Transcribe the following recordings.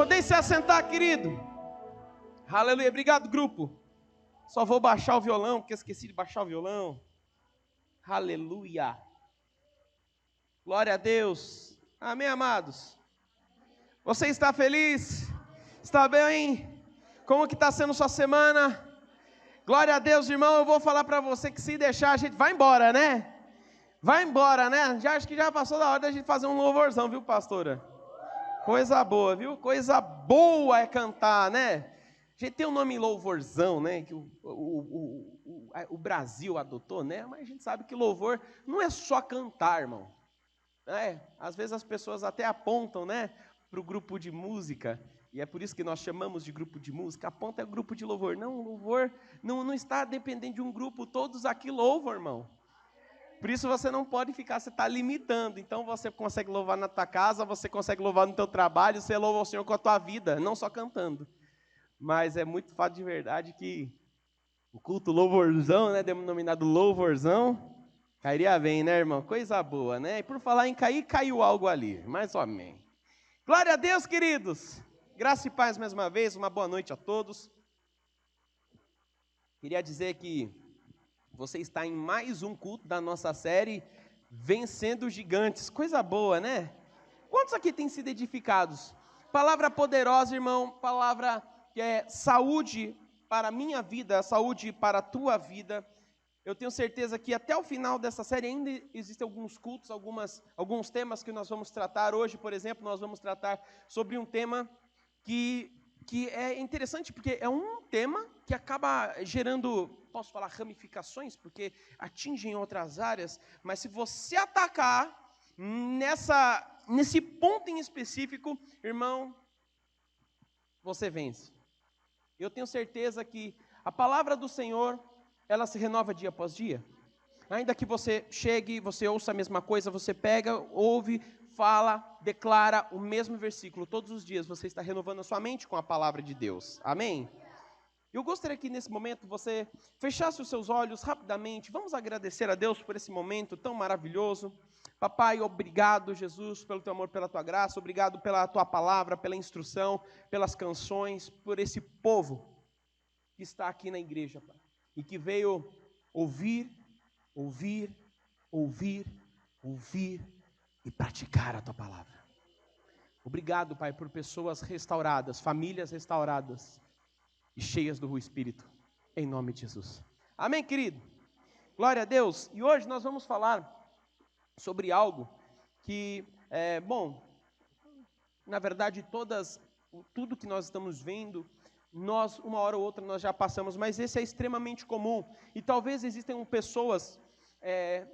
Podem se assentar, querido. Aleluia. Obrigado, grupo. Só vou baixar o violão, porque eu esqueci de baixar o violão. Aleluia. Glória a Deus. Amém, amados? Você está feliz? Está bem? Como que está sendo sua semana? Glória a Deus, irmão. Eu vou falar para você que se deixar, a gente vai embora, né? Vai embora, né? Acho que já passou da hora da gente fazer um louvorzão, viu, pastora? Coisa boa, viu? Coisa boa é cantar, né? A gente tem o nome louvorzão, né? Que o Brasil adotou, né? Mas a gente sabe que louvor não é só cantar, irmão. Às vezes as pessoas até apontam, né? Para o grupo de música. E é por isso que nós chamamos de grupo de música. Aponta é grupo de louvor. Não, louvor não está dependendo de um grupo. Todos aqui louvam, irmão. Por isso você não pode ficar, você está limitando. Então você consegue louvar na tua casa, você consegue louvar no teu trabalho, você louva o Senhor com a tua vida, não só cantando. Mas é muito fato de verdade que o culto louvorzão, né, denominado louvorzão, cairia bem, né, irmão? Coisa boa, né? E por falar em cair, caiu algo ali, mas amém. Glória a Deus, queridos. Graça e paz mais uma vez, uma boa noite a todos. Queria dizer que você está em mais um culto da nossa série Vencendo Gigantes. Coisa boa, né? Quantos aqui têm sido edificados? Palavra poderosa, irmão. Palavra que é saúde para a minha vida, saúde para a tua vida. Eu tenho certeza que até o final dessa série ainda existem alguns cultos, alguns temas que nós vamos tratar. Hoje, por exemplo, nós vamos tratar sobre um tema que é interessante, porque é um tema que acaba gerando, posso falar, ramificações, porque atingem outras áreas, mas se você atacar nesse ponto em específico, irmão, você vence. Eu tenho certeza que a palavra do Senhor, ela se renova dia após dia. Ainda que você chegue, você ouça a mesma coisa, você pega, ouve, fala, declara o mesmo versículo. Todos os dias você está renovando a sua mente com a palavra de Deus. Amém? Eu gostaria que nesse momento você fechasse os seus olhos rapidamente. Vamos agradecer a Deus por esse momento tão maravilhoso. Papai, obrigado, Jesus, pelo teu amor, pela tua graça. Obrigado pela tua palavra, pela instrução, pelas canções, por esse povo que está aqui na igreja, Pai. E que veio ouvir e praticar a tua palavra. Obrigado, Pai, por pessoas restauradas, famílias restauradas e cheias do Espírito, em nome de Jesus. Amém, querido? Glória a Deus. E hoje nós vamos falar sobre algo que, na verdade, tudo que nós estamos vendo, nós, uma hora ou outra, nós já passamos, mas esse é extremamente comum. E talvez existam pessoas,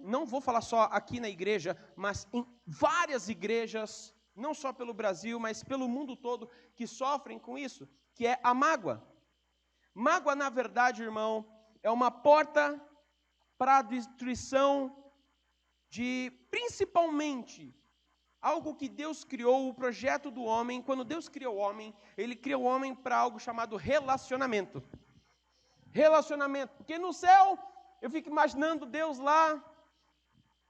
não vou falar só aqui na igreja, mas em várias igrejas, não só pelo Brasil, mas pelo mundo todo, que sofrem com isso, que é a mágoa. Mágoa, na verdade, irmão, é uma porta para a destruição de, principalmente, algo que Deus criou, o projeto do homem. Quando Deus criou o homem, Ele criou o homem para algo chamado relacionamento. Relacionamento, porque no céu, eu fico imaginando Deus lá,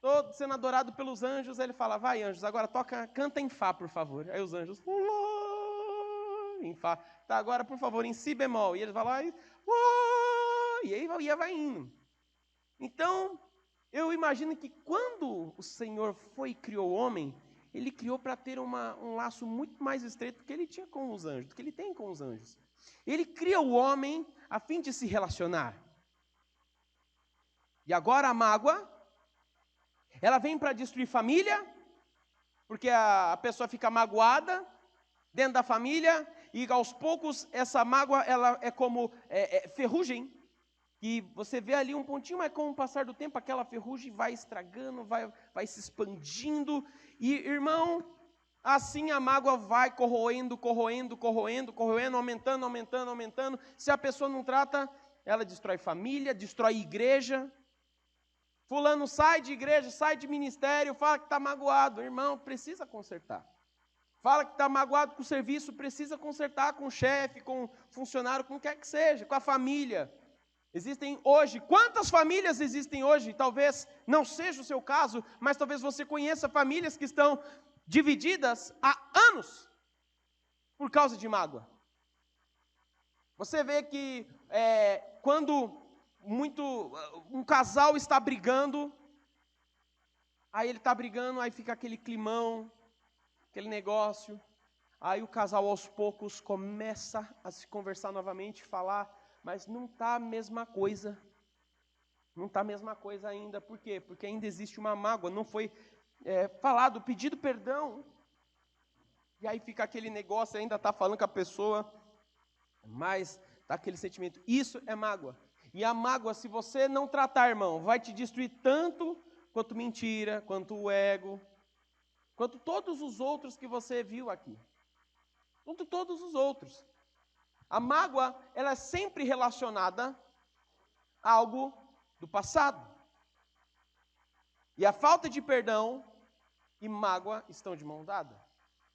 todo sendo adorado pelos anjos, Ele fala, vai anjos, agora canta em Fá, por favor. Aí os anjos, em Fá. Tá, agora, por favor, em Si bemol. E eles vão lá e aí vai indo. Então, eu imagino que quando o Senhor criou o homem, Ele criou para ter um laço muito mais estreito do que Ele tinha com os anjos, do que Ele tem com os anjos. Ele cria o homem a fim de se relacionar. E agora a mágoa, ela vem para destruir família, porque a pessoa fica magoada dentro da família, e aos poucos essa mágoa, ela é como ferrugem, e você vê ali um pontinho, mas com o passar do tempo, aquela ferrugem vai estragando, vai se expandindo, e irmão, assim a mágoa vai corroendo, aumentando. Se a pessoa não trata, ela destrói família, destrói igreja. Fulano sai de igreja, sai de ministério, fala que está magoado. Irmão, precisa consertar. Fala que está magoado com o serviço, precisa consertar com o chefe, com o funcionário, com o que quer que seja, com a família. Existem hoje, quantas famílias existem hoje? Talvez não seja o seu caso, mas talvez você conheça famílias que estão divididas há anos. por causa de mágoa. Você vê que quando um casal está brigando, aí ele está brigando, aí fica aquele climão, aquele negócio, aí o casal aos poucos começa a se conversar novamente, falar, mas não está a mesma coisa. Não está a mesma coisa ainda. Por quê? Porque ainda existe uma mágoa, não foi falado, pedido perdão. E aí fica aquele negócio, ainda está falando com a pessoa, mas está aquele sentimento. Isso é mágoa. E a mágoa, se você não tratar, irmão, vai te destruir tanto quanto mentira, quanto o ego, quanto todos os outros que você viu aqui. Quanto todos os outros. A mágoa, ela é sempre relacionada a algo do passado. E a falta de perdão e mágoa estão de mão dada.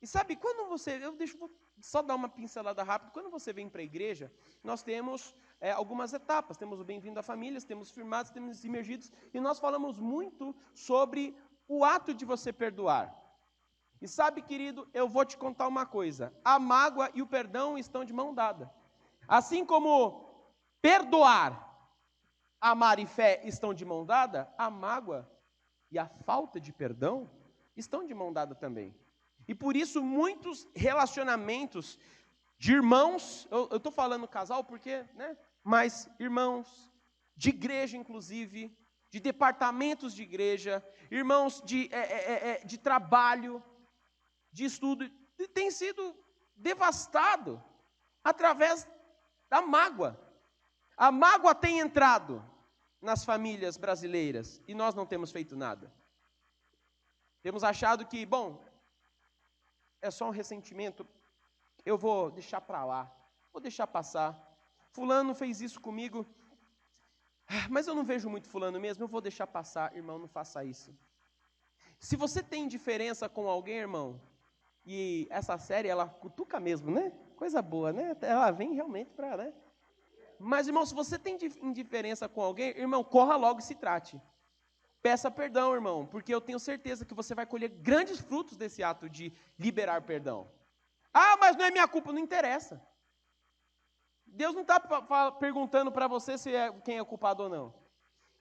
E sabe, quando você... vou só dar uma pincelada rápida. Quando você vem para a igreja, nós temos algumas etapas. Temos o bem-vindo à família, temos firmados, temos imergidos. E nós falamos muito sobre o ato de você perdoar. E sabe, querido, eu vou te contar uma coisa. A mágoa e o perdão estão de mão dada. Assim como perdoar, amar e fé estão de mão dada, a mágoa e a falta de perdão estão de mão dada também. E por isso muitos relacionamentos de irmãos, eu estou falando casal porque, né? Mas irmãos, de igreja inclusive, de departamentos de igreja, irmãos de trabalho, de estudo, tem sido devastado através da mágoa. A mágoa tem entrado nas famílias brasileiras e nós não temos feito nada. Temos achado que, bom, é só um ressentimento, eu vou deixar para lá, vou deixar passar. Fulano fez isso comigo, mas eu não vejo muito fulano mesmo, eu vou deixar passar. Irmão, não faça isso. Se você tem diferença com alguém, irmão, e essa série, ela cutuca mesmo, né? Coisa boa, né? Ela vem realmente para, né? Mas, irmão, se você tem indiferença com alguém, irmão, corra logo e se trate. Peça perdão, irmão, porque eu tenho certeza que você vai colher grandes frutos desse ato de liberar perdão. Ah, mas não é minha culpa, não interessa. Deus não está perguntando para você quem é o culpado ou não.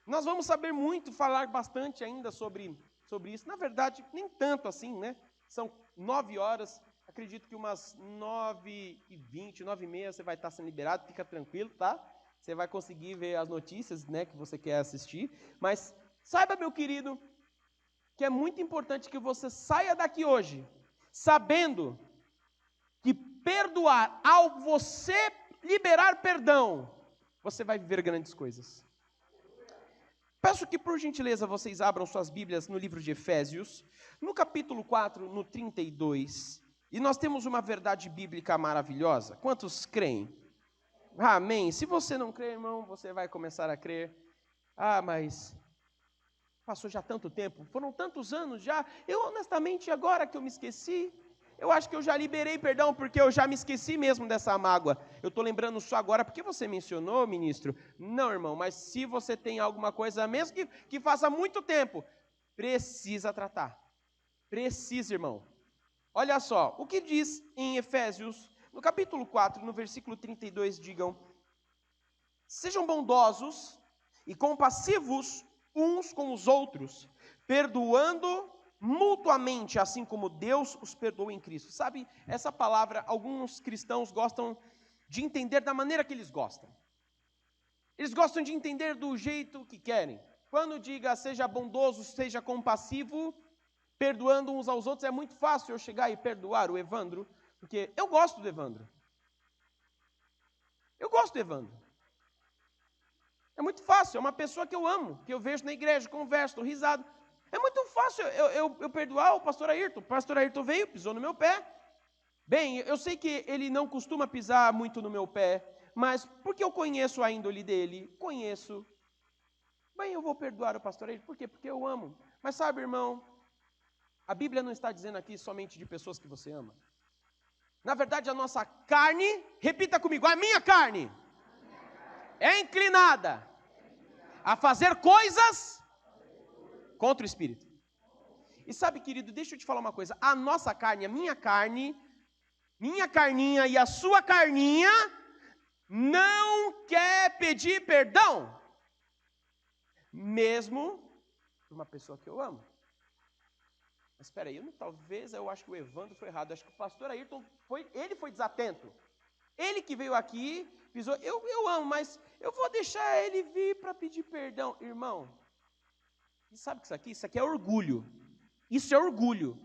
Nós vamos saber muito, falar bastante ainda sobre isso. Na verdade, nem tanto assim, né? São 9 horas, acredito que umas 9h20, 9h30 você vai estar sendo liberado, fica tranquilo, tá? Você vai conseguir ver as notícias, né, que você quer assistir, mas saiba, meu querido, que é muito importante que você saia daqui hoje, sabendo que perdoar, ao você liberar perdão, você vai viver grandes coisas. Peço que, por gentileza, vocês abram suas Bíblias no livro de Efésios, no capítulo 4, no 32, e nós temos uma verdade bíblica maravilhosa. Quantos creem? Amém. Se você não crê, irmão, você vai começar a crer. Ah, mas passou já tanto tempo, foram tantos anos já, eu honestamente, agora que eu me esqueci, eu acho que eu já liberei perdão, porque eu já me esqueci mesmo dessa mágoa. Eu estou lembrando só agora, porque você mencionou, ministro? Não, irmão, mas se você tem alguma coisa, mesmo que faça muito tempo, precisa tratar. Precisa, irmão. Olha só, o que diz em Efésios, no capítulo 4, no versículo 32, digam: sejam bondosos e compassivos uns com os outros, perdoando mutuamente, assim como Deus os perdoou em Cristo. Sabe, essa palavra, alguns cristãos gostam de entender da maneira que eles gostam. Eles gostam de entender do jeito que querem. Quando diga seja bondoso, seja compassivo, perdoando uns aos outros, é muito fácil eu chegar e perdoar o Evandro, porque eu gosto do Evandro. Eu gosto do Evandro. É muito fácil, é uma pessoa que eu amo, que eu vejo na igreja, converso, dou risada. É muito fácil eu perdoar o pastor Ayrton. O pastor Ayrton veio, pisou no meu pé. Bem, eu sei que ele não costuma pisar muito no meu pé, mas porque eu conheço a índole dele, conheço. Bem, eu vou perdoar o pastor Ayrton, por quê? Porque eu amo. Mas sabe, irmão, a Bíblia não está dizendo aqui somente de pessoas que você ama. Na verdade, a nossa carne, repita comigo, a minha carne é inclinada a fazer coisas contra o Espírito. E sabe, querido, deixa eu te falar uma coisa. A nossa carne, a minha carne, minha carninha e a sua carninha não quer pedir perdão, mesmo por uma pessoa que eu amo. Mas espera aí, talvez eu acho que o Evandro foi errado, acho que o pastor Ayrton ele foi desatento. Ele que veio aqui, pisou, eu amo, mas eu vou deixar ele vir para pedir perdão. Irmão, e sabe o que isso aqui é orgulho. Isso é orgulho.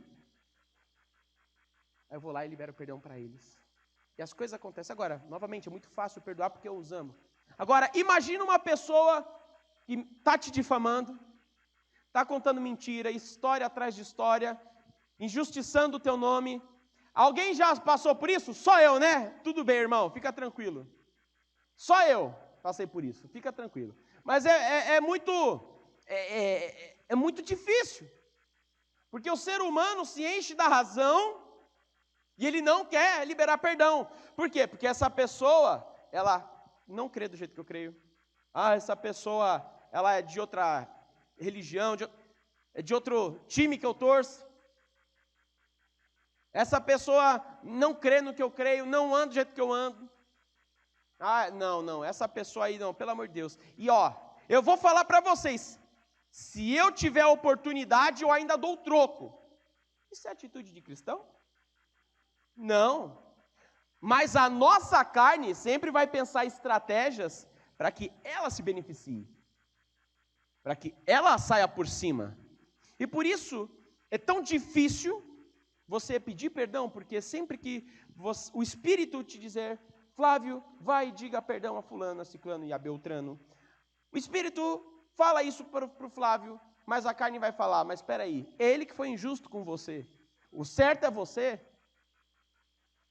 Aí eu vou lá e libero perdão para eles. E as coisas acontecem. Agora, novamente, é muito fácil perdoar porque eu os amo. Agora, imagina uma pessoa que está te difamando, está contando mentira, história atrás de história, injustiçando o teu nome. Alguém já passou por isso? Só eu, né? Tudo bem, irmão, fica tranquilo. Só eu passei por isso, fica tranquilo. Mas é muito difícil. Porque o ser humano se enche da razão e ele não quer liberar perdão. Por quê? Porque essa pessoa, ela não crê do jeito que eu creio. Essa pessoa, ela é de outra religião, é de outro time que eu torço. Essa pessoa não crê no que eu creio, não anda do jeito que eu ando. Não, essa pessoa aí não, pelo amor de Deus. E eu vou falar para vocês, se eu tiver a oportunidade, eu ainda dou o troco. Isso é atitude de cristão? Não. Mas a nossa carne sempre vai pensar estratégias para que ela se beneficie, para que ela saia por cima. E por isso é tão difícil você pedir perdão, porque sempre que o Espírito te dizer, Flávio, vai e diga perdão a fulano, a ciclano e a beltrano. O Espírito fala isso para o Flávio, mas a carne vai falar, mas espera aí, ele que foi injusto com você. O certo é você.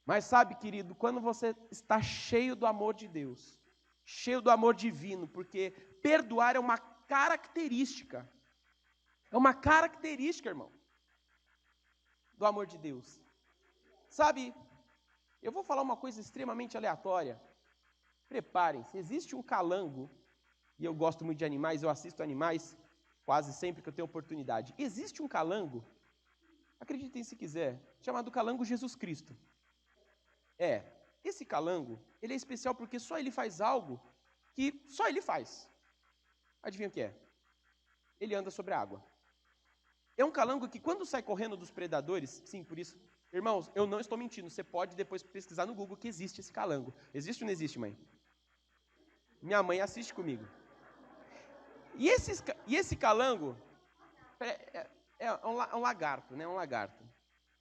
Mas sabe, querido, quando você está cheio do amor de Deus, cheio do amor divino, porque perdoar é uma característica. É uma característica, irmão, do amor de Deus. Sabe, eu vou falar uma coisa extremamente aleatória. Preparem-se, existe um calango, e eu gosto muito de animais, eu assisto animais quase sempre que eu tenho oportunidade. Existe um calango, acreditem se quiser, chamado calango Jesus Cristo. Esse calango, ele é especial porque só ele faz algo que só ele faz. Adivinha o que é? Ele anda sobre a água. É um calango que quando sai correndo dos predadores, sim, por isso, irmãos, eu não estou mentindo, você pode depois pesquisar no Google que existe esse calango. Existe ou não existe, mãe? Minha mãe assiste comigo. E esse calango é um lagarto, né? Um lagarto.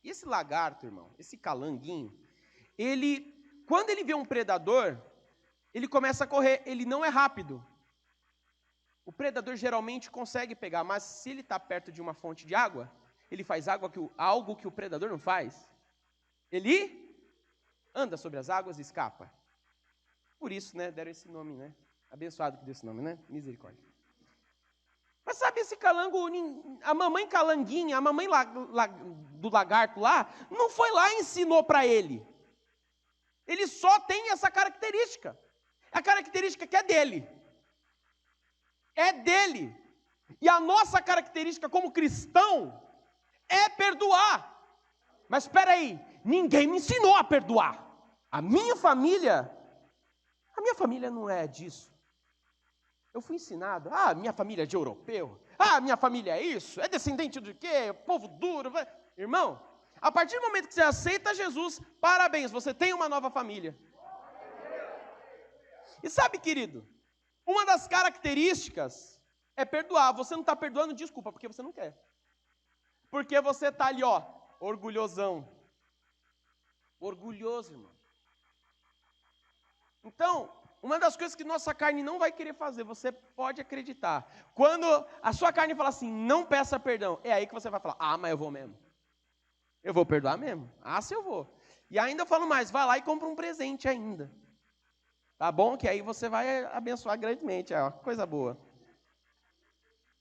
E esse lagarto, irmão, esse calanguinho, quando ele vê um predador, ele começa a correr, ele não é rápido. O predador geralmente consegue pegar, mas se ele está perto de uma fonte de água, ele faz algo que o predador não faz. Ele anda sobre as águas e escapa. Por isso, né, deram esse nome, né? Abençoado que deu esse nome, né? Misericórdia. Mas sabe esse calango, a mamãe calanguinha, a mamãe do lagarto lá, não foi lá e ensinou para ele. Ele só tem essa característica. A característica que é dele. É dele. E a nossa característica como cristão é perdoar. Mas espera aí, ninguém me ensinou a perdoar. A minha família não é disso. Eu fui ensinado, minha família é de europeu. Minha família é isso, é descendente do quê? Povo duro. Irmão, a partir do momento que você aceita Jesus, parabéns, você tem uma nova família. E sabe, querido, uma das características é perdoar. Você não está perdoando, desculpa, porque você não quer. Porque você está ali, orgulhosão. Orgulhoso, irmão. Então, uma das coisas que nossa carne não vai querer fazer, você pode acreditar. Quando a sua carne fala assim, não peça perdão, é aí que você vai falar, mas eu vou mesmo. Eu vou perdoar mesmo? Se eu vou. E ainda eu falo mais, vai lá e compra um presente ainda. Tá bom? Que aí você vai abençoar grandemente, coisa boa.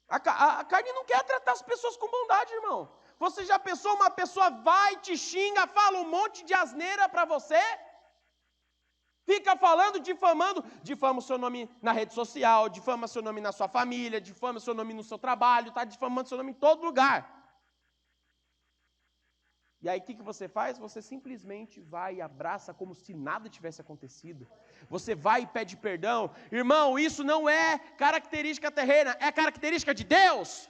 A carne não quer tratar as pessoas com bondade, irmão. Você já pensou, uma pessoa vai, te xinga, fala um monte de asneira para você? Fica falando, difama o seu nome na rede social, difama seu nome na sua família, difama seu nome no seu trabalho, está difamando seu nome em todo lugar. E aí o que você faz? Você simplesmente vai e abraça como se nada tivesse acontecido. Você vai e pede perdão. Irmão, isso não é característica terrena, é característica de Deus.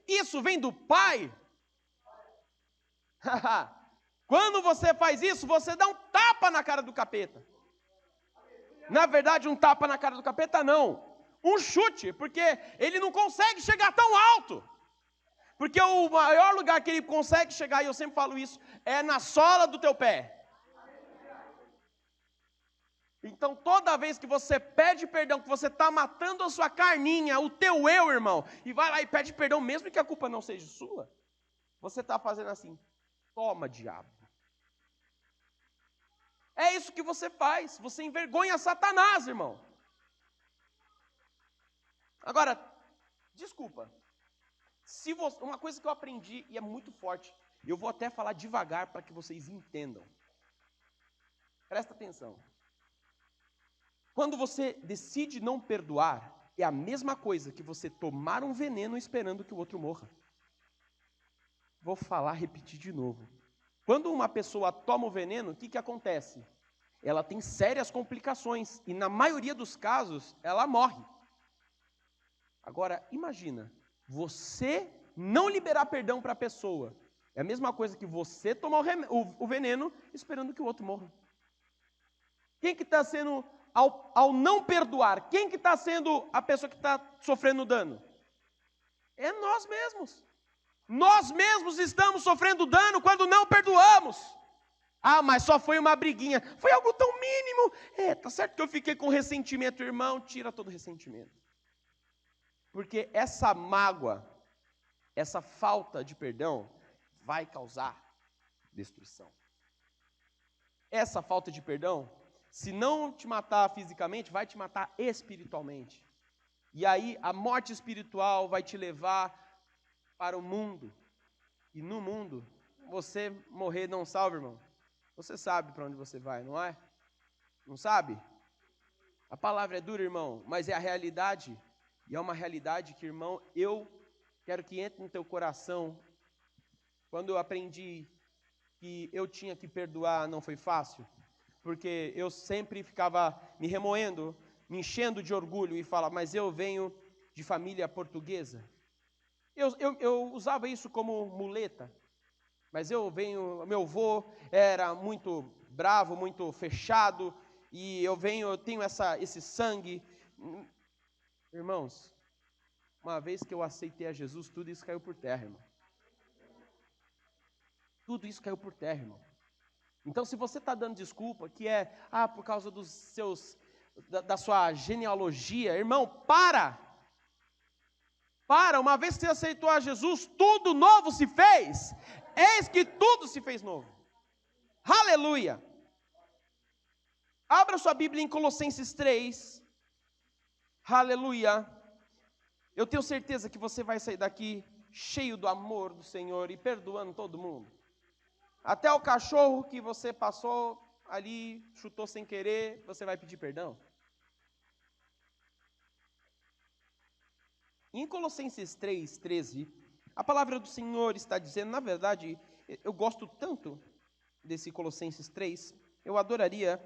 Isso vem do Pai. Quando você faz isso, você dá um tapa na cara do capeta. Na verdade, um tapa na cara do capeta não. Um chute, porque ele não consegue chegar tão alto. Porque o maior lugar que ele consegue chegar, e eu sempre falo isso, é na sola do teu pé. Então, toda vez que você pede perdão, que você está matando a sua carninha, o teu eu, irmão, e vai lá e pede perdão, mesmo que a culpa não seja sua, você está fazendo assim, toma, diabo. É isso que você faz, você envergonha Satanás, irmão. Agora, desculpa. Uma coisa que eu aprendi, e é muito forte, eu vou até falar devagar para que vocês entendam. Presta atenção. Quando você decide não perdoar, é a mesma coisa que você tomar um veneno esperando que o outro morra. Vou repetir de novo. Quando uma pessoa toma o veneno, o que acontece? Ela tem sérias complicações, e na maioria dos casos, ela morre. Agora, imagina, você não liberar perdão para a pessoa. É a mesma coisa que você tomar o veneno esperando que o outro morra. Quem que está sendo, ao não perdoar, quem que está sendo a pessoa que está sofrendo dano? É nós mesmos. Nós mesmos estamos sofrendo dano quando não perdoamos. Ah, mas só foi uma briguinha. Foi algo tão mínimo. Tá certo que eu fiquei com ressentimento, irmão. Tira todo o ressentimento. Porque essa mágoa, essa falta de perdão, vai causar destruição. Essa falta de perdão, se não te matar fisicamente, vai te matar espiritualmente. E aí a morte espiritual vai te levar para o mundo. E no mundo, você morrer não salva, irmão. Você sabe para onde você vai, não é? Não sabe? A palavra é dura, irmão, mas é a realidade. E é uma realidade que, irmão, eu quero que entre no teu coração. Quando eu aprendi que eu tinha que perdoar, não foi fácil. Porque eu sempre ficava me remoendo, me enchendo de orgulho e falava, mas eu venho de família portuguesa. Eu usava isso como muleta. Mas meu avô era muito bravo, muito fechado, e eu tenho esse sangue. Irmãos, uma vez que eu aceitei a Jesus, tudo isso caiu por terra, irmão. Tudo isso caiu por terra, irmão. Então, se você está dando desculpa, que é, por causa da sua genealogia, irmão, para! Uma vez que você aceitou a Jesus, tudo novo se fez. Eis que tudo se fez novo. Aleluia! Abra sua Bíblia em Colossenses 3. Aleluia! Eu tenho certeza que você vai sair daqui cheio do amor do Senhor e perdoando todo mundo. Até o cachorro que você passou ali, chutou sem querer, você vai pedir perdão. Em Colossenses 3:13, a palavra do Senhor está dizendo, na verdade, eu gosto tanto desse Colossenses 3, eu adoraria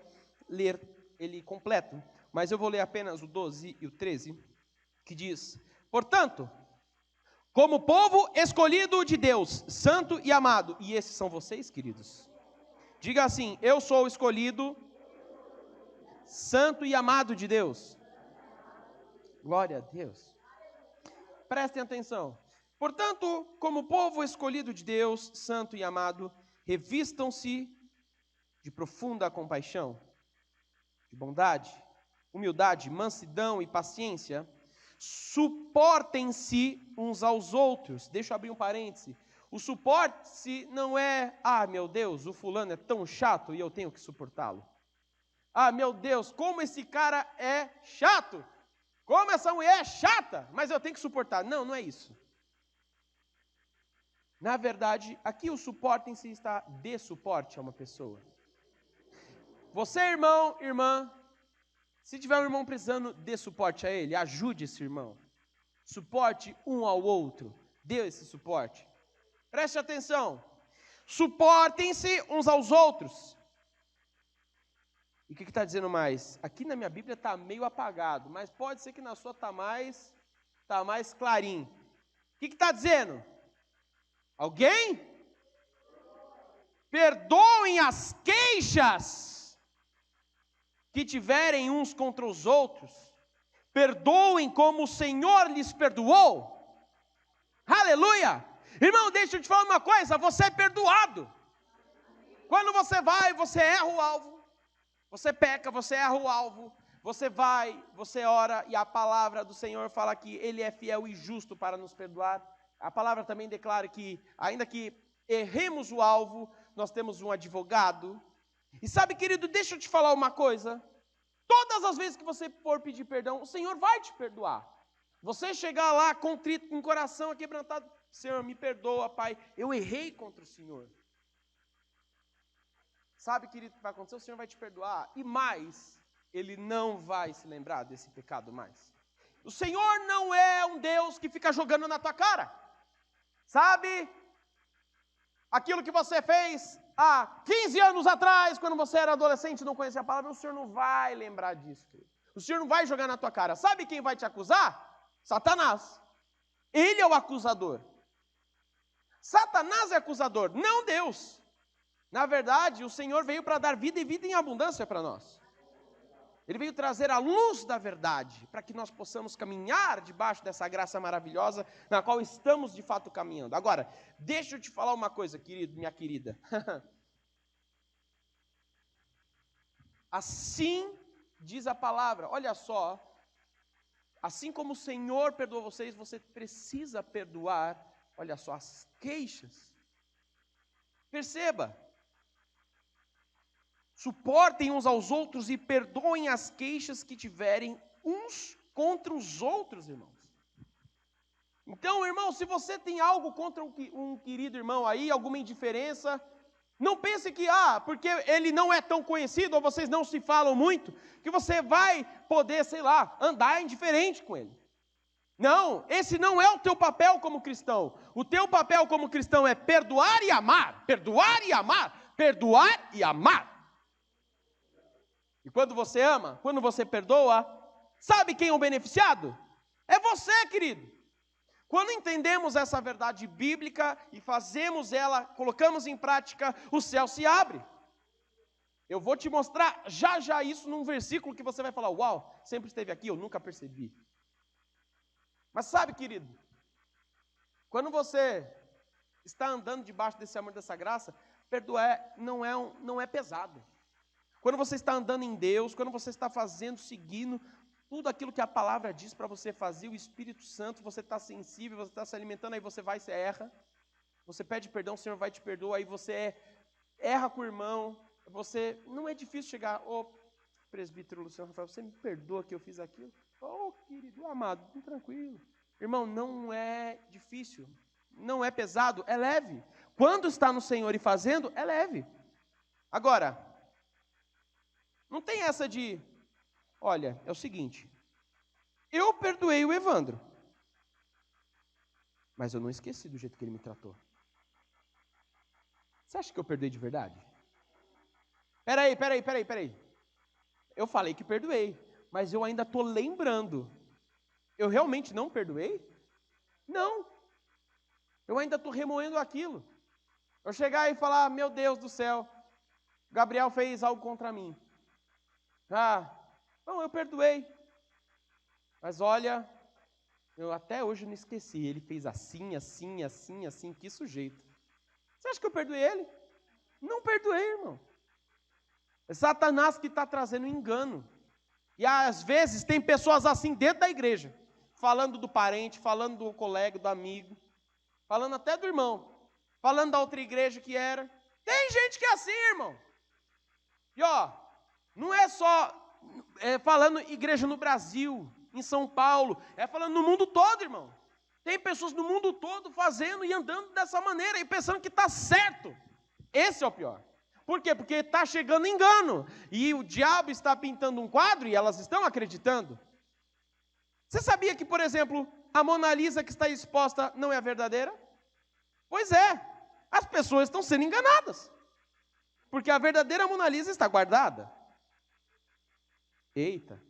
ler ele completo, mas eu vou ler apenas o 12 e o 13, que diz, portanto, como povo escolhido de Deus, santo e amado, e esses são vocês, queridos. Diga assim, eu sou escolhido, santo e amado de Deus. Glória a Deus. Prestem atenção. Portanto, como povo escolhido de Deus, santo e amado, revistam-se de profunda compaixão, de bondade, humildade, mansidão e paciência. Suportem-se uns aos outros. Deixa eu abrir um parêntese. O suporte-se não é, meu Deus, o fulano é tão chato e eu tenho que suportá-lo. Meu Deus, como esse cara é chato. Como essa mulher é chata, mas eu tenho que suportar. Não, não é isso. Na verdade, aqui o suportem-se está de suporte a uma pessoa. Você, irmão, irmã, se tiver um irmão precisando, dê suporte a ele, ajude esse irmão. Suporte um ao outro, dê esse suporte. Preste atenção, Suportem-se uns aos outros. E o que está dizendo mais? Aqui na minha Bíblia está meio apagado, mas pode ser que na sua está mais clarinho. O que está dizendo? Alguém? Perdoem as queixas que tiverem uns contra os outros. Perdoem como o Senhor lhes perdoou. Aleluia! Irmão, deixa eu te falar uma coisa, você é perdoado. Quando você vai, você erra o alvo. Você peca, você erra o alvo. Você vai, você ora, e a palavra do Senhor fala que Ele é fiel e justo para nos perdoar. A palavra também declara que, ainda que erremos o alvo, nós temos um advogado. E sabe, querido, deixa eu te falar uma coisa. Todas as vezes que você for pedir perdão, o Senhor vai te perdoar. Você chegar lá contrito, com o coração aquebrantado, Senhor, me perdoa, Pai, eu errei contra o Senhor. Sabe, querido, o que vai acontecer? O Senhor vai te perdoar. E mais, Ele não vai se lembrar desse pecado mais. O Senhor não é um Deus que fica jogando na tua cara. Sabe? Aquilo que você fez há 15 anos atrás, quando você era adolescente e não conhecia a palavra, o Senhor não vai lembrar disso, querido. O Senhor não vai jogar na tua cara. Sabe quem vai te acusar? Satanás. Ele é o acusador. Satanás é acusador, não Deus. Na verdade, o Senhor veio para dar vida e vida em abundância para nós. Ele veio trazer a luz da verdade, para que nós possamos caminhar debaixo dessa graça maravilhosa, na qual estamos de fato caminhando. Agora, deixa eu te falar uma coisa, querido, minha querida. Assim diz a palavra, olha só, assim como o Senhor perdoou vocês, você precisa perdoar, olha só, as queixas. Perceba. Suportem uns aos outros e perdoem as queixas que tiverem uns contra os outros, irmãos. Então, irmão, se você tem algo contra um querido irmão aí, alguma indiferença, não pense que, porque ele não é tão conhecido, ou vocês não se falam muito, que você vai poder, sei lá, andar indiferente com ele. Não, esse não é o teu papel como cristão. O teu papel como cristão é perdoar e amar, perdoar e amar, perdoar e amar. E quando você ama, quando você perdoa, sabe quem é o beneficiado? É você, querido. Quando entendemos essa verdade bíblica e fazemos ela, colocamos em prática, o céu se abre. Eu vou te mostrar já isso num versículo que você vai falar, uau, sempre esteve aqui, eu nunca percebi. Mas sabe, querido, quando você está andando debaixo desse amor, dessa graça, perdoar não é pesado. Quando você está andando em Deus, quando você está fazendo, seguindo tudo aquilo que a palavra diz para você fazer, o Espírito Santo, você está sensível, você está se alimentando, aí você vai e você erra, você pede perdão, o Senhor vai te perdoar, aí você erra com o irmão, não é difícil chegar, presbítero Luciano Rafael, você me perdoa que eu fiz aquilo? Querido, amado, tranquilo. Irmão, não é difícil, não é pesado, é leve. Quando está no Senhor e fazendo, é leve. Agora, não tem essa de, olha, é o seguinte, eu perdoei o Evandro, mas eu não esqueci do jeito que ele me tratou. Você acha que eu perdoei de verdade? Peraí. Eu falei que perdoei, mas eu ainda estou lembrando. Eu realmente não perdoei? Não. Eu ainda estou remoendo aquilo. Eu chegar e falar, meu Deus do céu, Gabriel fez algo contra mim. Não, eu perdoei. Mas olha, eu até hoje não esqueci. Ele fez assim, que sujeito. Você acha que eu perdoei ele? Não perdoei, irmão. É Satanás que está trazendo engano. E às vezes tem pessoas assim dentro da igreja, falando do parente, falando do colega, do amigo, falando até do irmão, falando da outra igreja que era. Tem gente que é assim, irmão. E não é só falando igreja no Brasil, em São Paulo, é falando no mundo todo, irmão. Tem pessoas no mundo todo fazendo e andando dessa maneira e pensando que está certo. Esse é o pior. Por quê? Porque está chegando engano. E o diabo está pintando um quadro e elas estão acreditando. Você sabia que, por exemplo, a Mona Lisa que está exposta não é a verdadeira? Pois é. As pessoas estão sendo enganadas. Porque a verdadeira Mona Lisa está guardada. Eita.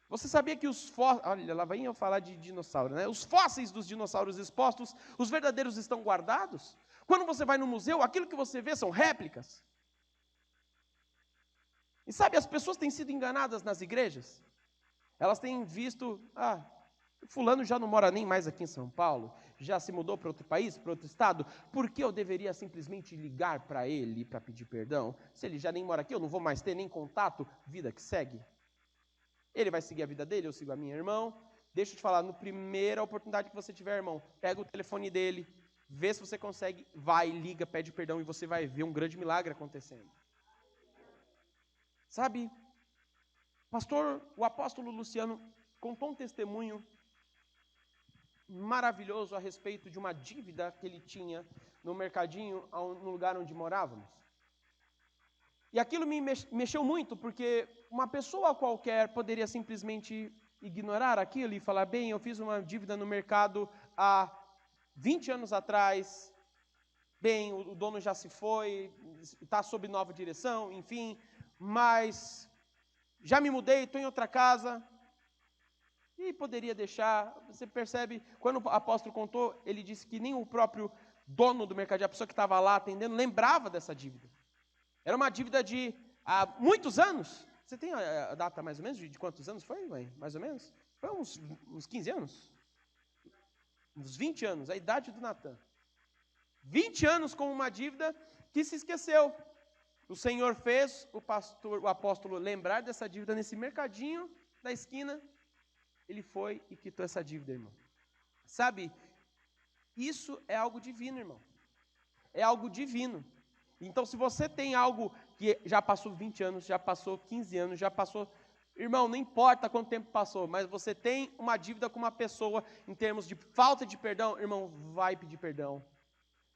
Você sabia que os fósseis... Olha, lá vem eu falar de dinossauro, né? Os fósseis dos dinossauros expostos, os verdadeiros estão guardados? Quando você vai no museu, aquilo que você vê são réplicas. E sabe, as pessoas têm sido enganadas nas igrejas. Elas têm visto... fulano já não mora nem mais aqui em São Paulo, já se mudou para outro país, para outro estado, por que eu deveria simplesmente ligar para ele para pedir perdão? Se ele já nem mora aqui, eu não vou mais ter nem contato, vida que segue. Ele vai seguir a vida dele, eu sigo a minha, irmão. Deixa eu te falar, na primeira oportunidade que você tiver, irmão, pega o telefone dele, vê se você consegue, vai, liga, pede perdão e você vai ver um grande milagre acontecendo. Sabe, o apóstolo Luciano contou um testemunho maravilhoso a respeito de uma dívida que ele tinha no mercadinho, no lugar onde morávamos. E aquilo me mexeu muito, porque uma pessoa qualquer poderia simplesmente ignorar aquilo e falar, bem, eu fiz uma dívida no mercado há 20 anos atrás, bem, o dono já se foi, está sob nova direção, enfim, mas já me mudei, estou em outra casa. E poderia deixar, você percebe, quando o apóstolo contou, ele disse que nem o próprio dono do mercadinho, a pessoa que estava lá atendendo, lembrava dessa dívida. Era uma dívida de há muitos anos. Você tem a data mais ou menos de quantos anos foi, mãe? Mais ou menos? Foi uns 15 anos? Uns 20 anos, a idade do Natan. 20 anos com uma dívida que se esqueceu. O Senhor fez o apóstolo lembrar dessa dívida nesse mercadinho da esquina. Ele foi e quitou essa dívida, irmão. Sabe, isso é algo divino, irmão. É algo divino. Então, se você tem algo que já passou 20 anos, já passou 15 anos, já passou... Irmão, não importa quanto tempo passou, mas você tem uma dívida com uma pessoa em termos de falta de perdão, irmão, vai pedir perdão.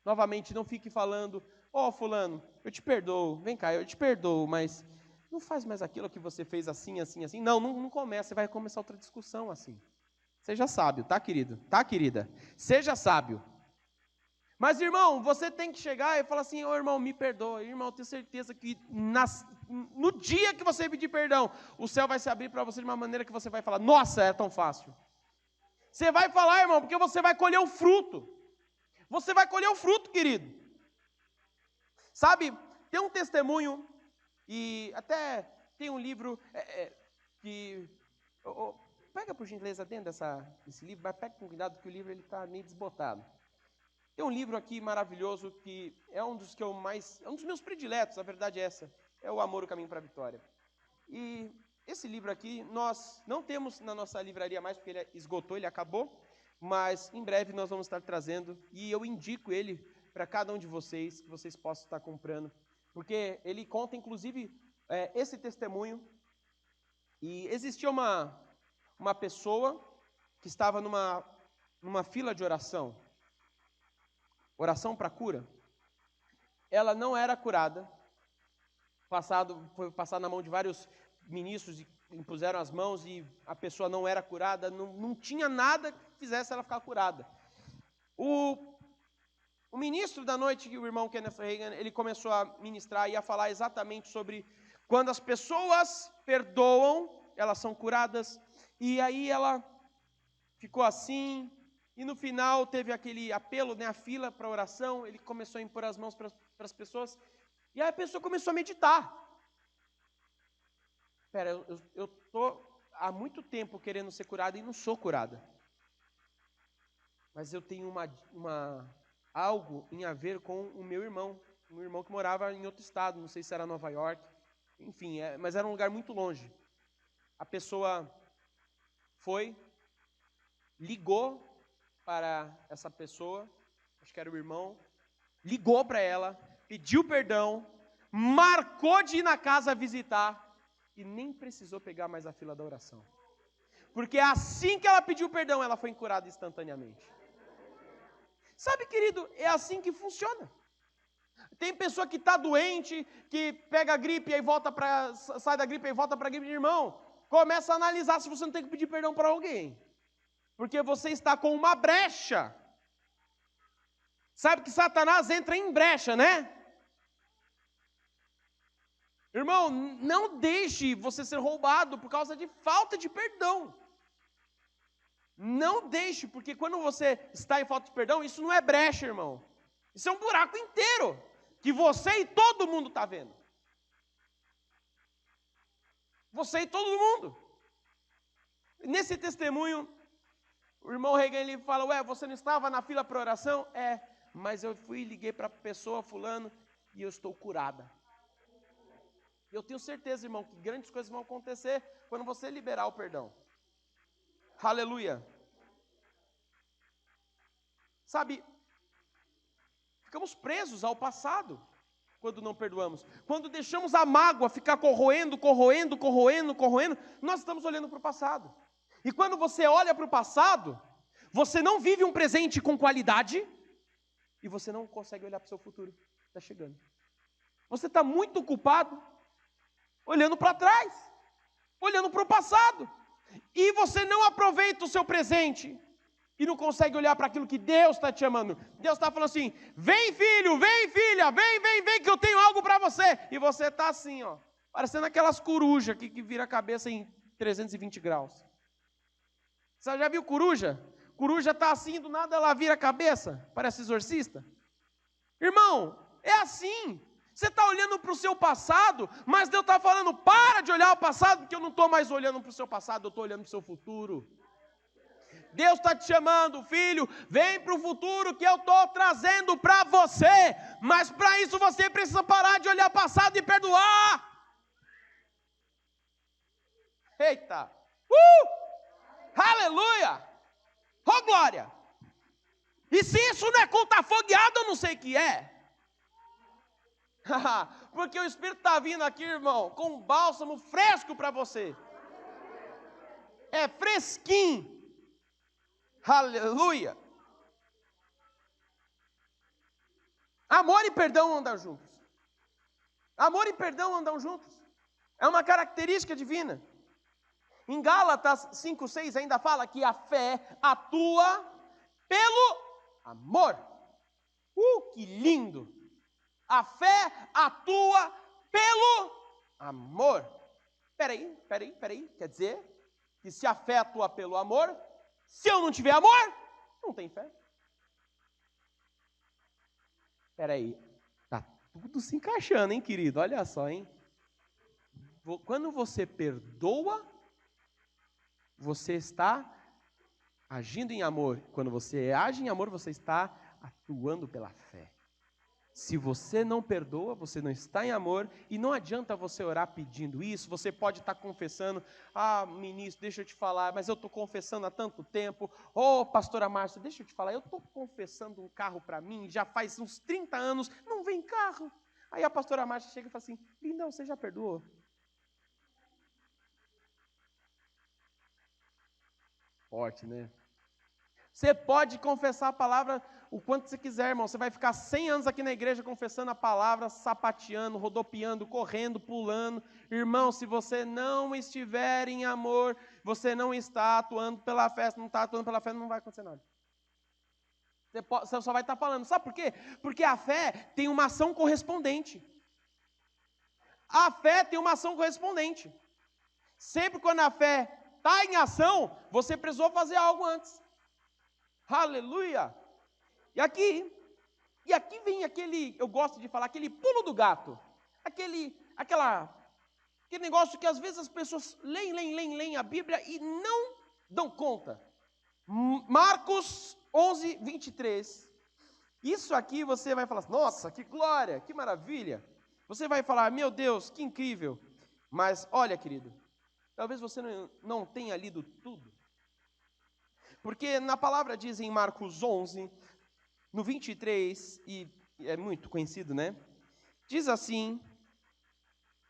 Novamente, não fique falando, fulano, eu te perdoo, vem cá, eu te perdoo, mas... não faz mais aquilo que você fez assim, assim, assim. Não começa, você vai começar outra discussão assim. Seja sábio, tá, querido? Tá, querida? Seja sábio. Mas, irmão, você tem que chegar e falar assim, irmão, me perdoa. Irmão, eu tenho certeza que no dia que você pedir perdão, o céu vai se abrir para você de uma maneira que você vai falar, nossa, é tão fácil. Você vai falar, irmão, porque você vai colher o fruto. Você vai colher o fruto, querido. Sabe, tem um testemunho... E até tem um livro que... pega por gentileza dentro desse livro, mas pega com cuidado que o livro está meio desbotado. Tem um livro aqui maravilhoso que é um dos que eu mais... é um dos meus prediletos, a verdade é essa. É o Amor, o Caminho para a Vitória. E esse livro aqui nós não temos na nossa livraria mais, porque ele esgotou, ele acabou. Mas em breve nós vamos estar trazendo. E eu indico ele para cada um de vocês, que vocês possam estar comprando. Porque ele conta, inclusive, esse testemunho. E existia uma pessoa que estava numa fila de oração. Oração para cura. Ela não era curada. Foi passado na mão de vários ministros e impuseram as mãos e a pessoa não era curada. Não tinha nada que fizesse ela ficar curada. O ministro da noite, o irmão Kenneth Hagin, ele começou a ministrar e a falar exatamente sobre quando as pessoas perdoam, elas são curadas. E aí ela ficou assim, e no final teve aquele apelo, a fila para oração, ele começou a impor as mãos para as pessoas, e aí a pessoa começou a meditar. Eu estou há muito tempo querendo ser curada e não sou curada. Mas eu tenho algo em a ver com o meu irmão, um irmão que morava em outro estado, não sei se era Nova York, enfim, mas era um lugar muito longe. A pessoa ligou para essa pessoa, acho que era o irmão, ligou para ela, pediu perdão, marcou de ir na casa visitar e nem precisou pegar mais a fila da oração. Porque assim que ela pediu perdão, ela foi curada instantaneamente. Sabe, querido, é assim que funciona. Tem pessoa que está doente, que pega a gripe, aí sai da gripe e volta para a gripe. Irmão, começa a analisar se você não tem que pedir perdão para alguém. Porque você está com uma brecha. Sabe que Satanás entra em brecha, né? Irmão, não deixe você ser roubado por causa de falta de perdão. Não deixe, porque quando você está em falta de perdão, isso não é brecha, irmão. Isso é um buraco inteiro, que você e todo mundo está vendo. Você e todo mundo. Nesse testemunho, o irmão Reagan, ele fala, você não estava na fila para oração? Mas eu fui e liguei para a pessoa fulano e eu estou curada. Eu tenho certeza, irmão, que grandes coisas vão acontecer quando você liberar o perdão. Aleluia. Sabe, ficamos presos ao passado quando não perdoamos. Quando deixamos a mágoa ficar corroendo, nós estamos olhando para o passado. E quando você olha para o passado, você não vive um presente com qualidade e você não consegue olhar para o seu futuro. Está chegando. Você está muito ocupado olhando para trás, olhando para o passado. E você não aproveita o seu presente e não consegue olhar para aquilo que Deus está te chamando. Deus está falando assim, vem filho, vem filha, vem que eu tenho algo para você. E você está assim, parecendo aquelas corujas que vira a cabeça em 320 graus. Você já viu coruja? Coruja está assim, do nada ela vira a cabeça, parece exorcista. Irmão, é assim. Você está olhando para o seu passado, mas Deus está falando, para de olhar o passado, porque eu não estou mais olhando para o seu passado, eu estou olhando para o seu futuro. Deus está te chamando, filho, vem para o futuro que eu estou trazendo para você, mas para isso você precisa parar de olhar o passado e perdoar. Eita! Aleluia! Oh glória! E se isso não é culto afogueado, eu não sei o que é. Porque o Espírito está vindo aqui, irmão, com um bálsamo fresco para você. É fresquinho. Aleluia. Amor e perdão andam juntos. Amor e perdão andam juntos. É uma característica divina. Em Gálatas 5:6 ainda fala que a fé atua pelo amor. Que lindo! A fé atua pelo amor. Peraí. Quer dizer que se a fé atua pelo amor, se eu não tiver amor, não tem fé. Peraí. Tá tudo se encaixando, hein, querido? Olha só, hein? Quando você perdoa, você está agindo em amor. Quando você age em amor, você está atuando pela fé. Se você não perdoa, você não está em amor, e não adianta você orar pedindo isso. Você pode estar confessando, ministro, deixa eu te falar, mas eu estou confessando há tanto tempo. Pastora Márcia, deixa eu te falar, eu estou confessando um carro para mim, já faz uns 30 anos, não vem carro. Aí a pastora Márcia chega e fala assim, lindão, você já perdoou? Forte, né? Você pode confessar a palavra o quanto você quiser, irmão. Você vai ficar 100 anos aqui na igreja confessando a palavra, sapateando, rodopiando, correndo, pulando. Irmão, se você não estiver em amor, você não está atuando pela fé. Se não está atuando pela fé, não vai acontecer nada. Você só vai estar falando. Sabe por quê? Porque a fé tem uma ação correspondente. A fé tem uma ação correspondente. Sempre quando a fé está em ação, você precisou fazer algo antes. Aleluia! E aqui vem aquele, eu gosto de falar, aquele pulo do gato. Aquele negócio que às vezes as pessoas leem a Bíblia e não dão conta. Marcos 11, 23. Isso aqui você vai falar, nossa, que glória, que maravilha. Você vai falar, meu Deus, que incrível. Mas olha, querido, talvez você não tenha lido tudo. Porque na palavra diz em Marcos 11, no 23, e é muito conhecido, né? Diz assim,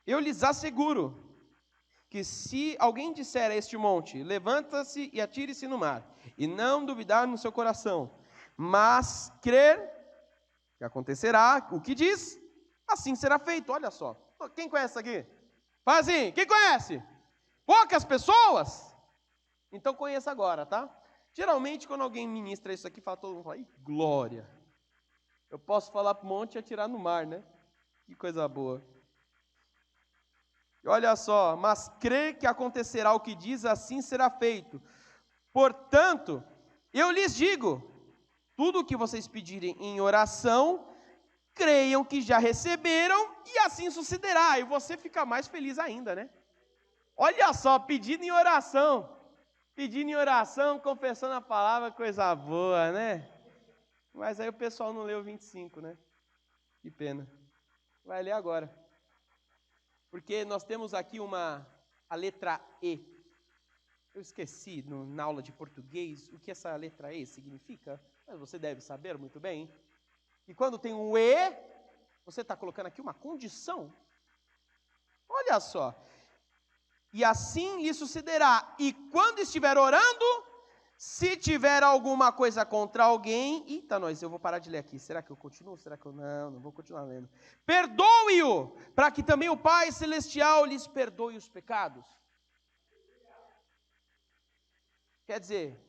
eu lhes asseguro que se alguém disser a este monte, levanta-se e atire-se no mar, e não duvidar no seu coração, mas crer que acontecerá o que diz, assim será feito. Olha só, quem conhece isso aqui? Fala assim, quem conhece? Poucas pessoas? Então conheça agora, tá? Geralmente, quando alguém ministra isso aqui, todo mundo fala, glória. Eu posso falar para o monte e atirar no mar, né? Que coisa boa. E olha só, mas crê que acontecerá o que diz, assim será feito. Portanto, eu lhes digo, tudo o que vocês pedirem em oração, creiam que já receberam e assim sucederá. E você fica mais feliz ainda, né? Olha só, pedindo em oração, confessando a palavra, coisa boa, né? Mas aí o pessoal não leu 25, né? Que pena. Vai ler agora. Porque nós temos aqui a letra E. Eu esqueci na aula de português o que essa letra E significa, mas você deve saber muito bem. E quando tem um E, você está colocando aqui uma condição. Olha só. E assim lhe sucederá. E quando estiver orando, se tiver alguma coisa contra alguém... Eita, eu vou parar de ler aqui. Será que eu continuo? Será que eu não vou continuar lendo. Perdoe-o, para que também o Pai Celestial lhes perdoe os pecados. Quer dizer,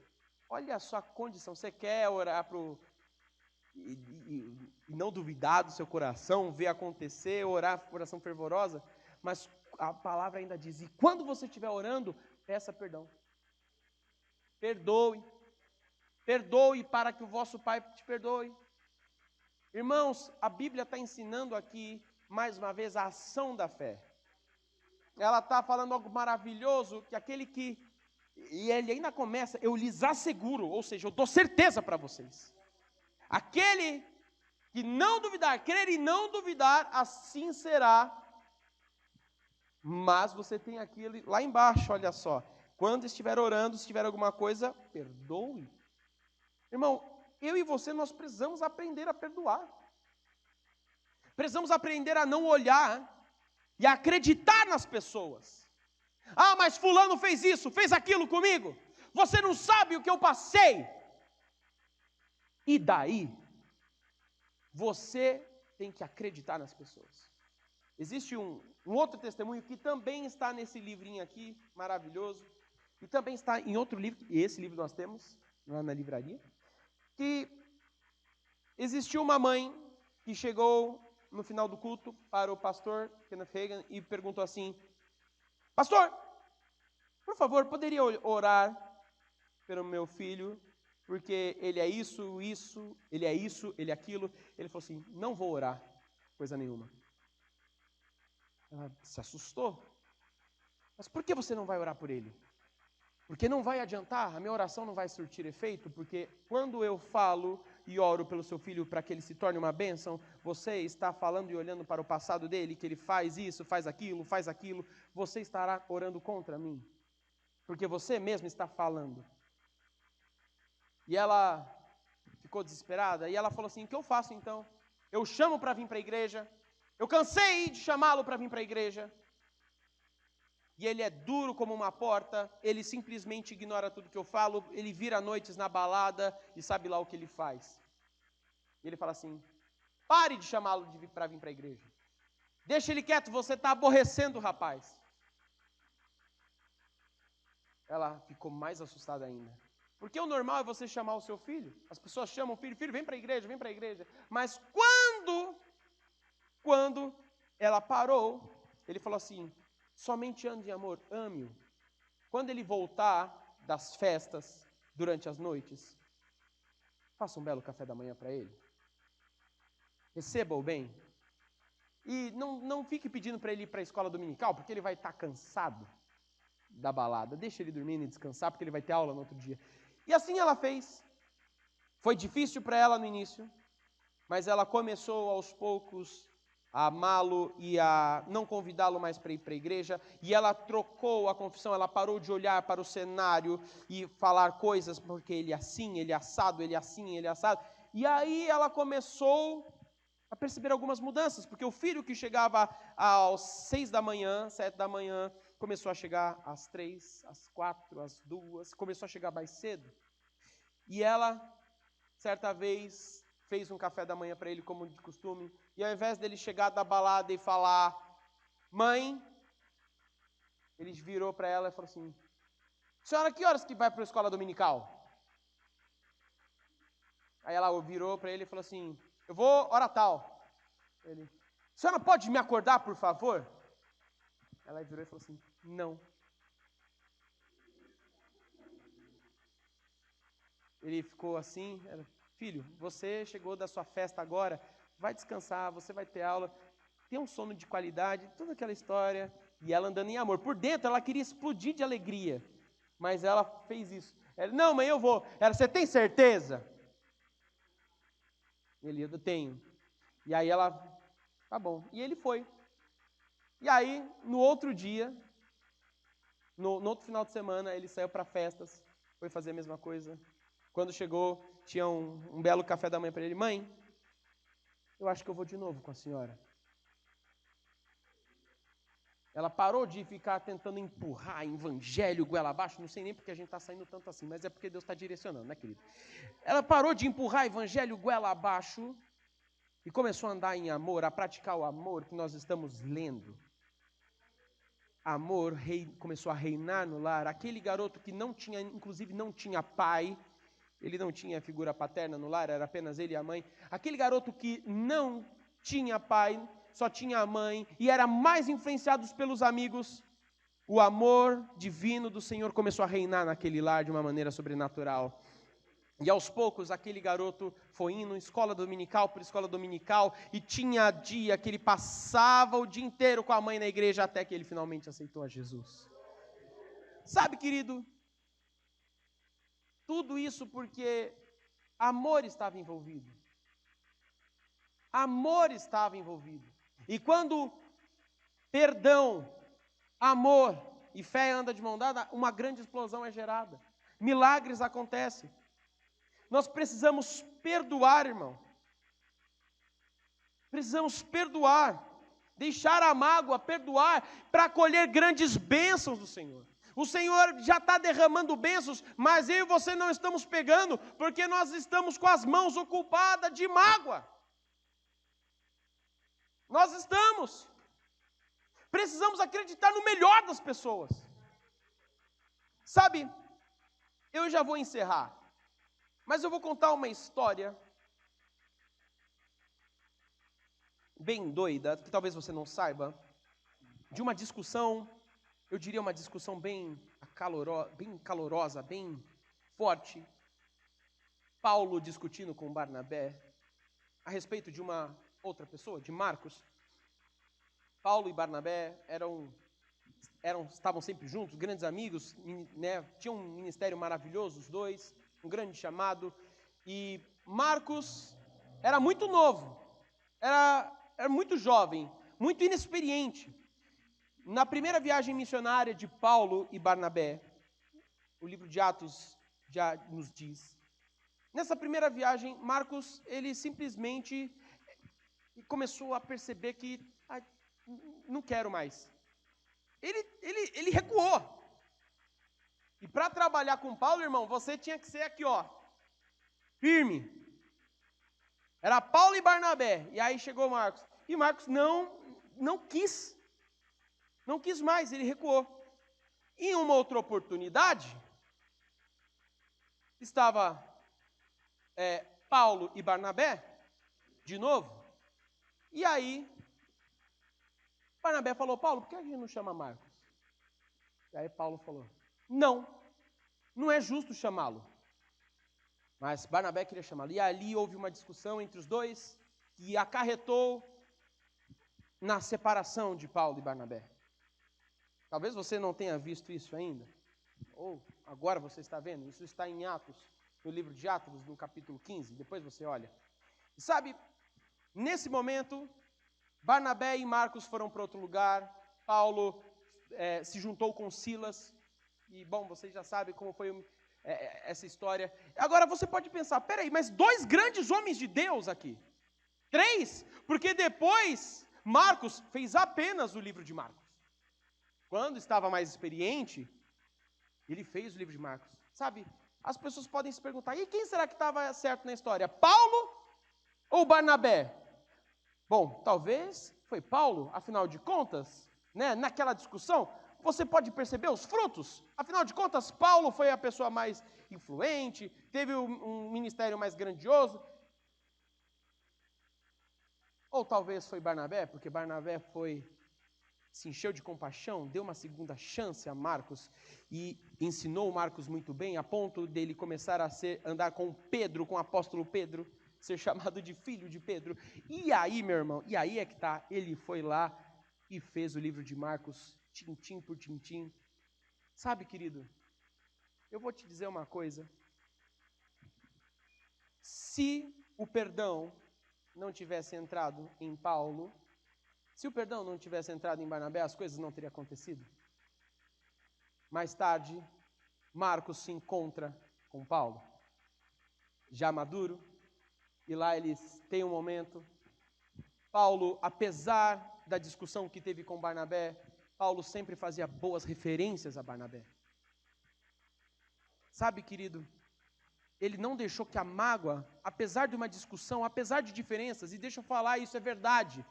olha só a condição. Você quer orar e não duvidar do seu coração, ver acontecer, orar oração fervorosa, mas a palavra ainda diz, e quando você estiver orando, peça perdão. Perdoe para que o vosso Pai te perdoe. Irmãos, a Bíblia está ensinando aqui, mais uma vez, a ação da fé. Ela está falando algo maravilhoso, que aquele que, e ele ainda começa, eu lhes asseguro, ou seja, eu dou certeza para vocês. Aquele que não duvidar, crer e não duvidar, assim será. Mas você tem aquilo lá embaixo, olha só. Quando estiver orando, se tiver alguma coisa, perdoe. Irmão, eu e você, nós precisamos aprender a perdoar. Precisamos aprender a não olhar e a acreditar nas pessoas. Ah, mas fulano fez isso, fez aquilo comigo. Você não sabe o que eu passei. E daí? Você tem que acreditar nas pessoas. Existe um outro testemunho que também está nesse livrinho aqui, maravilhoso, e também está em outro livro, e esse livro nós temos lá na livraria, que existiu uma mãe que chegou no final do culto para o pastor Kenneth Hagin e perguntou assim, pastor, por favor, poderia orar pelo meu filho, porque ele é isso, ele é isso, ele é aquilo. Ele falou assim, não vou orar, coisa nenhuma. Ela se assustou. Mas por que você não vai orar por ele? Porque não vai adiantar, a minha oração não vai surtir efeito, porque quando eu falo e oro pelo seu filho para que ele se torne uma bênção, você está falando e olhando para o passado dele, que ele faz isso, faz aquilo, você estará orando contra mim. Porque você mesmo está falando. E ela ficou desesperada, e ela falou assim, o que eu faço então? Eu chamo para vir para a igreja, eu cansei de chamá-lo para vir para a igreja, e ele é duro como uma porta, ele simplesmente ignora tudo que eu falo, ele vira noites na balada, e sabe lá o que ele faz. E ele fala assim, pare de chamá-lo para vir para a igreja. Deixa ele quieto, você está aborrecendo o rapaz. Ela ficou mais assustada ainda. Porque o normal é você chamar o seu filho. As pessoas chamam o filho, vem para a igreja, vem para a igreja. Mas quando ela parou, ele falou assim, somente ande em amor, ame-o. Quando ele voltar das festas, durante as noites, faça um belo café da manhã para ele. Receba-o bem. E não fique pedindo para ele ir para a escola dominical, porque ele vai estar cansado da balada. Deixa ele dormindo e descansar, porque ele vai ter aula no outro dia. E assim ela fez. Foi difícil para ela no início, mas ela começou aos poucos a amá-lo e a não convidá-lo mais para ir para a igreja, e ela trocou a confissão, ela parou de olhar para o cenário e falar coisas, porque ele é assim, ele é assado, ele é assim, ele é assado, e aí ela começou a perceber algumas mudanças, porque o filho que chegava às 6 da manhã, 7 da manhã, começou a chegar às 3, às 4, às 2, começou a chegar mais cedo, e ela, certa vez, fez um café da manhã para ele, como de costume, e ao invés dele chegar da balada e falar, mãe, ele virou para ela e falou assim, senhora, que horas que vai para a escola dominical? Aí ela virou para ele e falou assim, eu vou hora tal. Ele, a senhora pode me acordar, por favor? Ela virou e falou assim, não. Ele ficou assim, filho, você chegou da sua festa agora, vai descansar, você vai ter aula, tem um sono de qualidade, toda aquela história. E ela andando em amor. Por dentro, ela queria explodir de alegria. Mas ela fez isso. Ela, não, mãe, eu vou. Ela, você tem certeza? Ele, eu tenho. E aí ela, tá bom. E ele foi. E aí, no outro dia, no outro final de semana, ele saiu para festas, foi fazer a mesma coisa. Quando chegou, tinha um belo café da manhã para ele. Mãe, eu acho que eu vou de novo com a senhora. Ela parou de ficar tentando empurrar evangelho goela abaixo, não sei nem porque a gente está saindo tanto assim, mas é porque Deus está direcionando, né, querido? Ela parou de empurrar evangelho goela abaixo e começou a andar em amor, a praticar o amor que nós estamos lendo. Amor começou a reinar no lar. Aquele garoto que não tinha, inclusive não tinha pai, ele não tinha figura paterna no lar, era apenas ele e a mãe. Aquele garoto que não tinha pai, só tinha a mãe, e era mais influenciado pelos amigos, o amor divino do Senhor começou a reinar naquele lar de uma maneira sobrenatural. E aos poucos, aquele garoto foi indo escola dominical por escola dominical, e tinha dia que ele passava o dia inteiro com a mãe na igreja, até que ele finalmente aceitou a Jesus. Sabe, querido, tudo isso porque amor estava envolvido. Amor estava envolvido. E quando perdão, amor e fé andam de mão dada, uma grande explosão é gerada. Milagres acontecem. Nós precisamos perdoar, irmão. Precisamos perdoar. Deixar a mágoa, perdoar, para colher grandes bênçãos do Senhor. O Senhor já está derramando bênçãos, mas eu e você não estamos pegando, porque nós estamos com as mãos ocupadas de mágoa. Nós estamos. Precisamos acreditar no melhor das pessoas. Sabe, eu já vou encerrar, mas eu vou contar uma história bem doida, que talvez você não saiba, de uma discussão, eu diria uma discussão bem calorosa, bem forte. Paulo discutindo com Barnabé a respeito de uma outra pessoa, de Marcos. Paulo e Barnabé estavam sempre juntos, grandes amigos, né? Tinham um ministério maravilhoso, os dois, um grande chamado. E Marcos era muito novo, era muito jovem, muito inexperiente. Na primeira viagem missionária de Paulo e Barnabé, o livro de Atos já nos diz, nessa primeira viagem, Marcos, ele simplesmente começou a perceber que não quero mais. Ele recuou. E para trabalhar com Paulo, irmão, você tinha que ser aqui, ó, firme. Era Paulo e Barnabé. E aí chegou Marcos. E Marcos não quis mais, ele recuou. Em uma outra oportunidade, estava Paulo e Barnabé, de novo. E aí, Barnabé falou, Paulo, por que a gente não chama Marcos? E aí Paulo falou, não é justo chamá-lo. Mas Barnabé queria chamá-lo. E ali houve uma discussão entre os dois, que acarretou na separação de Paulo e Barnabé. Talvez você não tenha visto isso ainda, ou agora você está vendo, isso está em Atos, no livro de Atos, no capítulo 15, depois você olha. E sabe, nesse momento, Barnabé e Marcos foram para outro lugar, Paulo se juntou com Silas, e bom, vocês já sabem como foi essa história. Agora você pode pensar, peraí, mas 2 grandes homens de Deus aqui, 3, porque depois Marcos fez apenas o livro de Marcos. Quando estava mais experiente, ele fez o livro de Marcos. Sabe, as pessoas podem se perguntar, e quem será que estava certo na história? Paulo ou Barnabé? Bom, talvez foi Paulo, afinal de contas, né, naquela discussão, você pode perceber os frutos. Afinal de contas, Paulo foi a pessoa mais influente, teve um ministério mais grandioso. Ou talvez foi Barnabé, porque Barnabé se encheu de compaixão, deu uma segunda chance a Marcos e ensinou Marcos muito bem, a ponto dele começar a andar com Pedro, com o apóstolo Pedro, ser chamado de filho de Pedro. E aí, meu irmão, e aí é que tá, ele foi lá e fez o livro de Marcos, tintim por tintim. Sabe, querido, eu vou te dizer uma coisa. Se o perdão não tivesse entrado em Paulo, se o perdão não tivesse entrado em Barnabé, as coisas não teriam acontecido. Mais tarde, Marcos se encontra com Paulo, já maduro, e lá eles têm um momento. Paulo, apesar da discussão que teve com Barnabé, Paulo sempre fazia boas referências a Barnabé. Sabe, querido, ele não deixou que a mágoa, apesar de uma discussão, apesar de diferenças, e deixa eu falar, isso é verdade,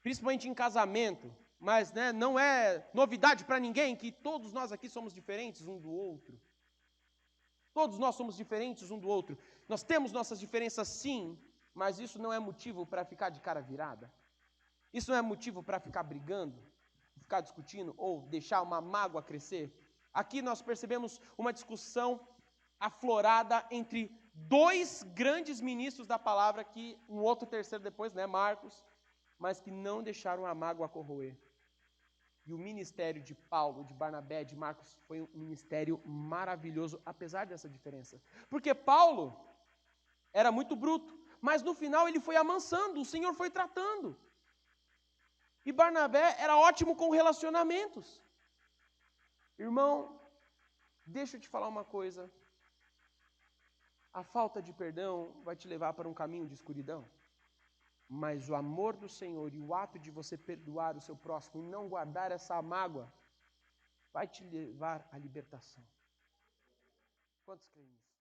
principalmente em casamento, mas não é novidade para ninguém que todos nós aqui somos diferentes um do outro. Todos nós somos diferentes um do outro. Nós temos nossas diferenças sim, mas isso não é motivo para ficar de cara virada. Isso não é motivo para ficar brigando, ficar discutindo ou deixar uma mágoa crescer. Aqui nós percebemos uma discussão aflorada entre dois grandes ministros da palavra, que um outro terceiro depois, Marcos, mas que não deixaram a mágoa corroer. E o ministério de Paulo, de Barnabé, de Marcos foi um ministério maravilhoso, apesar dessa diferença. Porque Paulo era muito bruto, mas no final ele foi amansando, o Senhor foi tratando. E Barnabé era ótimo com relacionamentos. Irmão, deixa eu te falar uma coisa. A falta de perdão vai te levar para um caminho de escuridão. Mas o amor do Senhor e o ato de você perdoar o seu próximo e não guardar essa mágoa vai te levar à libertação. Quantos creem nisso?